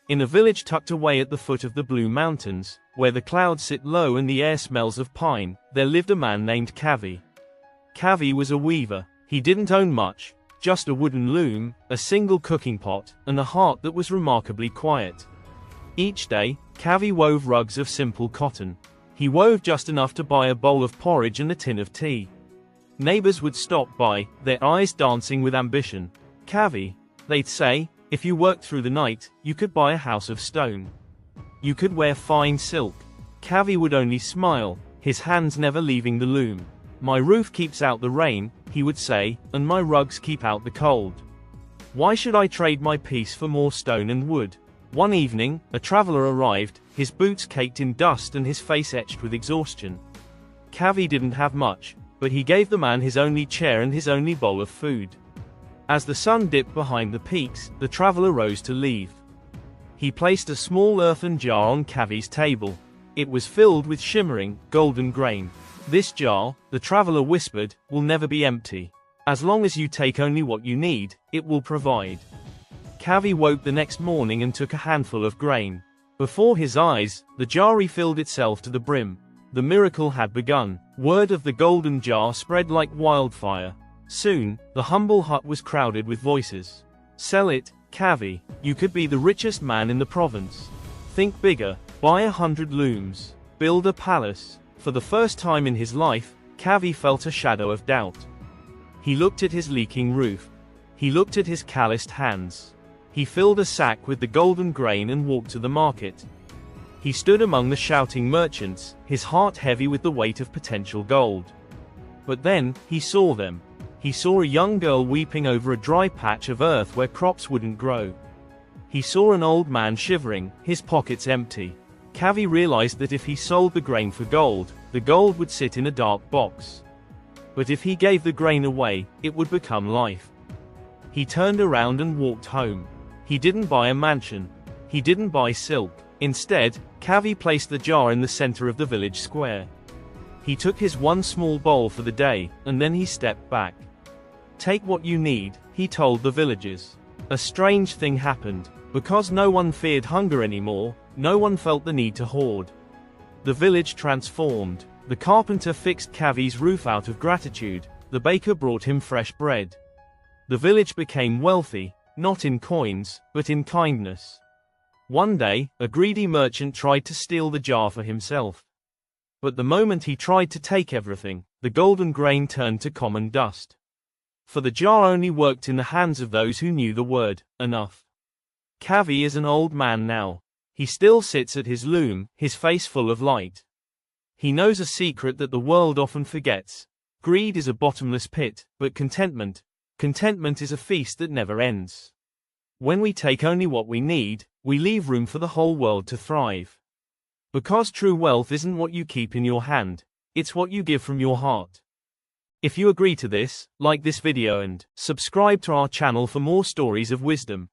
In a village tucked away at the foot of the Blue Mountains, where the clouds sit low and the air smells of pine, there lived a man named Kavi. Kavi was a weaver. He didn't own much, just a wooden loom, a single cooking pot, and a heart that was remarkably quiet. Each day, Kavi wove rugs of simple cotton. He wove just enough to buy a bowl of porridge and a tin of tea. Neighbors would stop by, their eyes dancing with ambition. "Kavi," they'd say, "if you worked through the night, you could buy a house of stone. You could wear fine silk." Kavi would only smile, his hands never leaving the loom. "My roof keeps out the rain," he would say, "and my rugs keep out the cold. Why should I trade my peace for more stone and wood?" One evening, a traveler arrived, his boots caked in dust and his face etched with exhaustion. Kavi didn't have much, but he gave the man his only chair and his only bowl of food. As the sun dipped behind the peaks, the traveler rose to leave. He placed a small earthen jar on Kavi's table. It was filled with shimmering, golden grain. "This jar," the traveler whispered, "will never be empty. As long as you take only what you need, it will provide." Kavi woke the next morning and took a handful of grain. Before his eyes, the jar refilled itself to the brim. The miracle had begun. Word of the golden jar spread like wildfire. Soon, the humble hut was crowded with voices. "Sell it, Kavi. You could be the richest man in the province. Think bigger. Buy 100 looms. Build a palace." For the first time in his life, Kavi felt a shadow of doubt. He looked at his leaking roof. He looked at his calloused hands. He filled a sack with the golden grain and walked to the market. He stood among the shouting merchants, his heart heavy with the weight of potential gold. But then, he saw them. He saw a young girl weeping over a dry patch of earth where crops wouldn't grow. He saw an old man shivering, his pockets empty. Kavi realized that if he sold the grain for gold, the gold would sit in a dark box. But if he gave the grain away, it would become life. He turned around and walked home. He didn't buy a mansion. He didn't buy silk. Instead, Kavi placed the jar in the center of the village square. He took his one small bowl for the day, and then he stepped back. "Take what you need," he told the villagers. A strange thing happened. Because no one feared hunger anymore, no one felt the need to hoard. The village transformed. The carpenter fixed Kavi's roof out of gratitude. The baker brought him fresh bread. The village became wealthy, not in coins, but in kindness. One day, a greedy merchant tried to steal the jar for himself. But the moment he tried to take everything, the golden grain turned to common dust. For the jar only worked in the hands of those who knew the word, enough. Kavi is an old man now. He still sits at his loom, his face full of light. He knows a secret that the world often forgets. Greed is a bottomless pit, but contentment is a feast that never ends. When we take only what we need, we leave room for the whole world to thrive. Because true wealth isn't what you keep in your hand, it's what you give from your heart. If you agree to this, like this video and subscribe to our channel for more stories of wisdom.